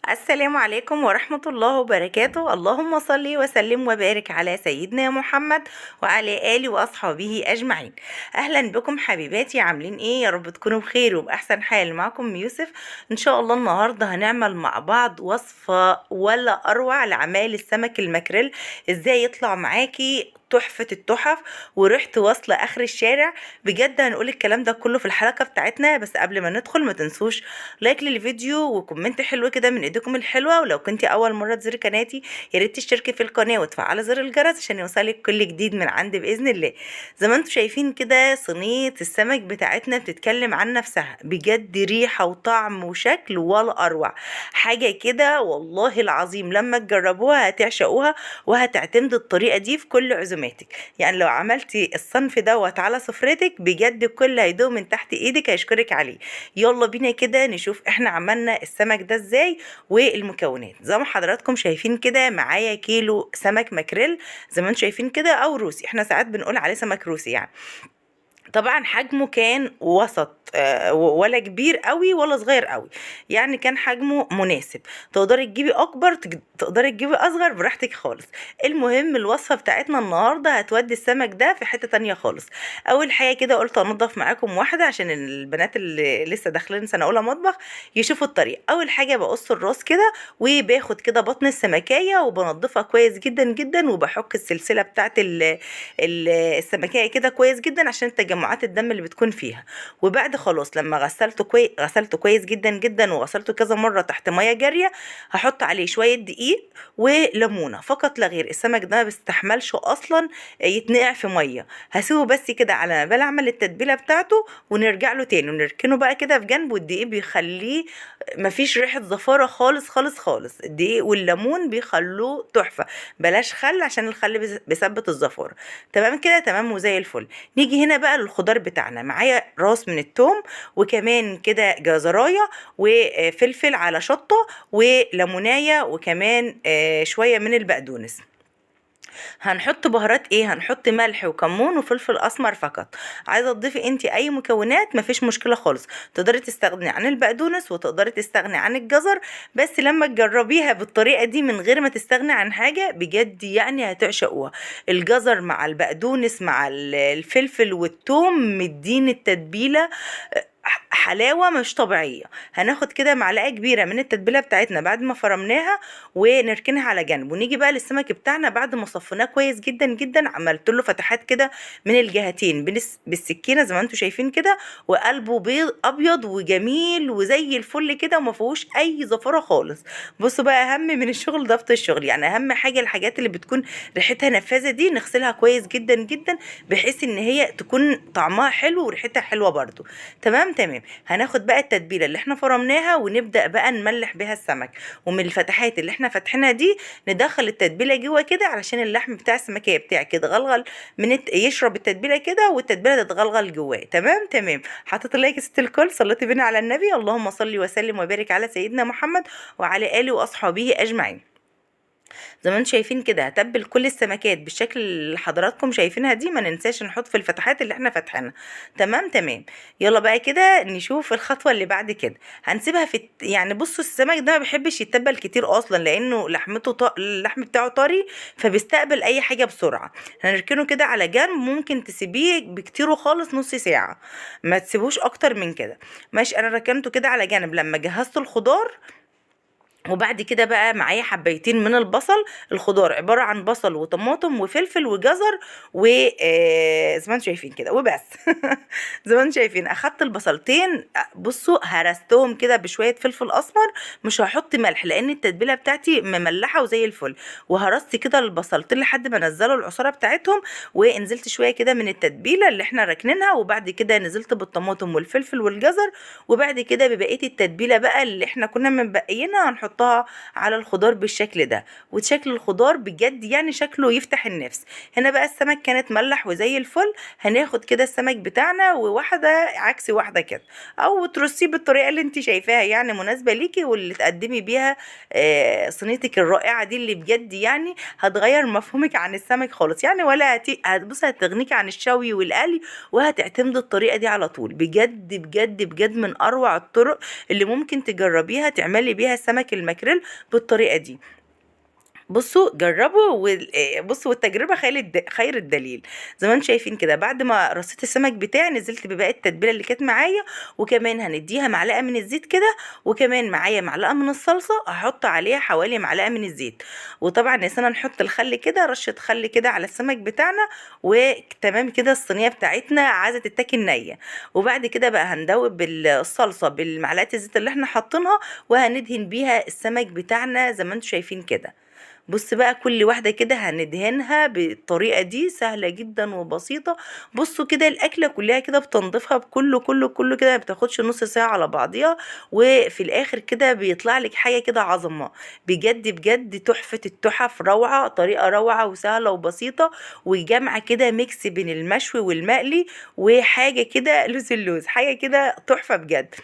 السلام عليكم ورحمة الله وبركاته. اللهم صل وسلم وبارك على سيدنا محمد وعلى آله وأصحابه أجمعين. أهلا بكم حبيباتي، عاملين إيه؟ يا رب تكونوا بخير وبأحسن حال. معكم يوسف. إن شاء الله النهاردة هنعمل مع بعض وصفة ولا أروع لعمال السمك المكريل. إزاي يطلع معاكي تحفة التحف وريحته واصلة آخر الشارع. بجد هنقول الكلام ده كله في الحلقة بتاعتنا، بس قبل ما ندخل ما تنسوش لايك للفيديو وكومنت حلو كده من ايديكم الحلوه. ولو كنتي اول مره تزوري قناتي يا ريت تشتركي في القناه وتفعلي زر الجرس عشان يوصلك كل جديد من عندي باذن الله. زي ما انتم شايفين كده صينيه السمك بتاعتنا بتتكلم عن نفسها، بجد ريحه وطعم وشكل ولا اروع حاجه كده. والله العظيم لما تجربوها هتعشقوها وهتعتمدوا الطريقه دي في كل عزوماتك. يعني لو عملتي الصنف دوت على سفرتك بجد الكل هيدوق من تحت ايدك هيشكرك عليه. يلا بينا كده نشوف احنا عملنا السمك ده ازاي والمكونات. زي ما حضراتكم شايفين كده معايا كيلو سمك ماكريل، زي ما انتم شايفين كده، او روسي، احنا ساعات بنقول عليه سمك روسي يعني. طبعا حجمه كان وسط، ولا كبير قوي ولا صغير قوي، يعني كان حجمه مناسب. تقدري تجيبي اكبر، تقدري تجيبي اصغر، براحتك خالص. المهم الوصفة بتاعتنا النهاردة هتودي السمك ده في حتة تانية خالص. اول حاجة كده قلت انضف معاكم واحدة عشان البنات اللي لسه داخلين سنة اولى مطبخ يشوفوا الطريقة. اول حاجة بقص الراس كده وباخد كده بطن السمكية وبنضفها كويس جدا جدا، وبحك السلسلة بتاعت السمكية كده كويس جدا عشان تجمعات الدم اللي بتكون فيها. وبعد خلاص لما غسلته كويس جدا جدا وغسلته كذا مرة تحت مية جارية، هحط عليه شوية دقيق وليمونة فقط لا غير. السمك ده ما بيستحملش اصلا يتنقع في مية. هسيبه بس كده على ما بال اعمل التتبيلة بتاعته ونرجع له تاني ونركنه بقى كده في جنب. والدقيق بيخليه مفيش ريحة زفارة خالص خالص خالص. الدقيق والليمون بيخلوه تحفة. بلاش خل عشان الخل بيثبت الزفارة. تمام كده، تمام وزي الفل. نيجي هنا بقى للخضار بتاعنا. معايا راس من التوم وكمان كده جزرايه وفلفل على شطه وليمونايه وكمان شويه من البقدونس. هنحط بهارات ايه؟ هنحط ملح وكمون وفلفل اسمر فقط. عايزه تضيفي انت اي مكونات مفيش مشكله خالص. تقدري تستغني عن البقدونس وتقدري تستغني عن الجزر، بس لما تجربيها بالطريقه دي من غير ما تستغني عن حاجه بجد يعني هتعشقوها. الجزر مع البقدونس مع الفلفل والثوم مدين التتبيله حلاوة مش طبيعية. هناخد كده معلقة كبيرة من التتبيلة بتاعتنا بعد ما فرمناها ونركنها على جنب. ونيجي بقى للسمك بتاعنا بعد ما صفيناه كويس جدا جدا، عملت له فتحات كده من الجهتين بالسكينة زي ما انتم شايفين كده. وقلبه بيض ابيض وجميل وزي الفل كده وما فيهوش اي زفارة خالص. بصوا بقى، اهم من الشغل ضبط الشغل. يعني اهم حاجة الحاجات اللي بتكون ريحتها نفاذة دي نغسلها كويس جدا جدا بحيث ان هي تكون طعمها حلو وريحتها حلوة برضو. تمام. هناخد بقى التتبيله اللي احنا فرمناها ونبدا بقى نملح بيها السمك. ومن الفتحات اللي احنا فاتحينها دي ندخل التتبيله جوه كده علشان اللحم بتاع السمكيه بتاعك يتغلغل يشرب التتبيله كده والتتبيله تتغلغل جواه. تمام. حطيت لايك يا ست الكل، صليتي بينا على النبي. اللهم صل وسلم وبارك على سيدنا محمد وعلى اله واصحابه اجمعين. زي ما انتم شايفين كده هتبل كل السمكات بالشكل اللي حضراتكم شايفينها دي. ما ننساش نحط في الفتحات اللي احنا فاتحينها. تمام. يلا بقى كده نشوف الخطوه اللي بعد كده. هنسيبها يعني بصوا السمك ده ما بيحبش يتبل كتير اصلا لانه اللحم بتاعه طري فبيستقبل اي حاجه بسرعه. هنركنه كده على جنب. ممكن تسيبيه بكتيره خالص نص ساعه، ما تسيبوش اكتر من كده. ماشي، انا ركنته كده على جنب لما جهزت الخضار. وبعد كده بقى معايا حبايتين من البصل. الخضار عبارة عن بصل وطماطم وفلفل وجزر و زي ما انتم شايفين كده وبس. زي ما انتم شايفين اخدت البصلتين، بصوا هرستهم كده بشوية فلفل اسمر. مش هحط ملح لان التتبيلة بتاعتي مملحة وزي الفل. وهرست كده البصلتين لحد ما نزلوا العصارة بتاعتهم. ونزلت شوية كده من التتبيلة اللي احنا راكنينها. وبعد كده نزلت بالطماطم والفلفل والجزر. وبعد كده ببقية التتبيلة بقى اللي احنا كنا مبقيينها هنحطها على الخضار بالشكل ده. وشكل الخضار بجد يعني شكله يفتح النفس. هنا بقى السمك كانت ملح وزي الفل. هناخد كده السمك بتاعنا وواحدة عكس واحدة كده، او ترصيه بالطريقة اللي انت شايفاها يعني مناسبة ليكي واللي تقدمي بيها صينيتك الرائعة دي اللي بجد يعني هتغير مفهومك عن السمك خالص يعني. ولا هتبص هتغنيكي عن الشوي والقلي وهتعتمدي الطريقة دي على طول. بجد من اروع الطرق اللي ممكن تجربيها تعملي بيها السمك الماكريل بالطريقة دي. بصوا جربوا بصوا والتجربة خير الدليل. زي ما انتم شايفين كده، بعد ما رصيت السمك بتاعي نزلت بباقي التتبيلة اللي كانت معايا، وكمان هنديها معلقة من الزيت كده، وكمان معايا معلقة من الصلصة هحط عليها حوالي معلقة من الزيت. وطبعا نسينا نحط الخل كده، رشة خل كده على السمك بتاعنا، وتمام كده الصينية بتاعتنا عايزة تتاكل نية. وبعد كده بقى هندوب بالصلصة بالمعلقة الزيت اللي احنا حاطينها، وهندهن بيها السمك بتاعنا زي ما انتم شايفين كده. بص بقى كل واحدة كده هندهنها بالطريقة دي، سهلة جدا وبسيطة. بصوا كده الأكلة كلها كده بتنضيفها بكله كده، ما بتاخدش نص ساعة على بعضيها، وفي الآخر كده بيطلع لك حاجة كده عظمة. بجد بجد تحفة التحف، روعة، طريقة روعة وسهلة وبسيطة، وجامعة كده ميكس بين المشوي والمقلي، وحاجة كده لوز اللوز، حاجة كده تحفة بجد.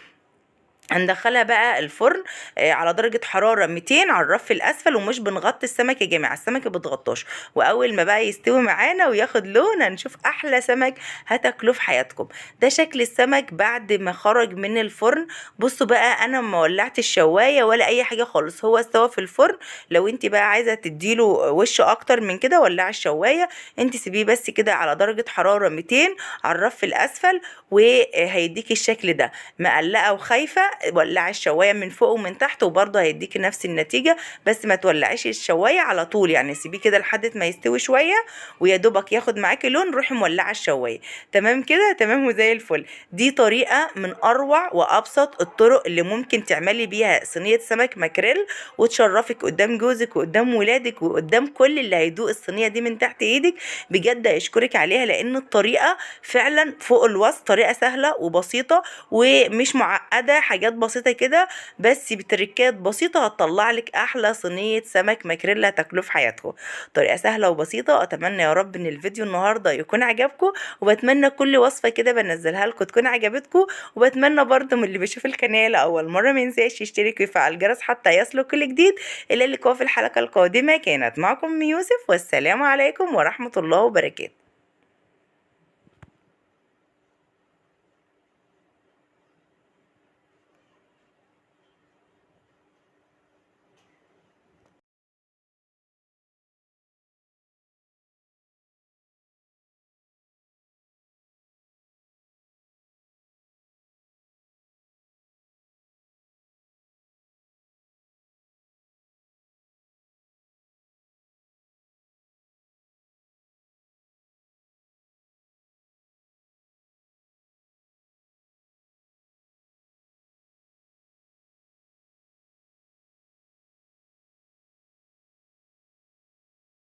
هندخلها بقى الفرن على درجة حرارة 200 على الرف الأسفل، ومش بنغطي السمك يا جماعة، السمك بتغطاش. وأول ما بقى يستوي معانا وياخد لون هنشوف أحلى سمك هتاكلوه في حياتكم. ده شكل السمك بعد ما خرج من الفرن. بصوا بقى أنا ما ولعت الشواية ولا أي حاجة خالص، هو استوى في الفرن. لو انت بقى عايزة تديله وش أكتر من كده ولعي الشواية، انت سيبيه بس كده على درجة حرارة 200 على الرف الأسفل، وهيديكي الشكل ده. مقلقة وخايفة، ولعي الشوايه من فوق ومن تحت وبرضه هيديكي نفس النتيجه. بس ما تولعيش الشوايه على طول، يعني سيبيه كده لحد ما يستوي شويه، ويا دوبك ياخد معاكي لون روحي مولعه الشوايه. تمام كده، تمام وزي الفل. دي طريقه من اروع وابسط الطرق اللي ممكن تعملي بيها صينيه سمك ماكريل، وتشرفك قدام جوزك وقدام ولادك وقدام كل اللي هيدوق الصينيه دي من تحت ايدك. بجد هيشكرك عليها، لان الطريقه فعلا فوق الوصف، طريقه سهله وبسيطه ومش معقده، حاجات بسيطة كده بس بتركات بسيطة هتطلع لك أحلى صينية سمك ماكريلا هتاكلوه في حياتكم. طريقة سهلة وبسيطة. أتمنى يا رب إن الفيديو النهاردة يكون عجبكم، وبتمنى كل وصفة كده بنزلها لكم تكون عجبتكم. وبتمنى برضه من اللي بيشوف القناة لأول مرة ما ينساش يشترك ويفعل الجرس حتى يصله كل جديد. إلى اللقاء في الحلقة القادمة، كانت معكم يوسف، والسلام عليكم ورحمة الله وبركاته.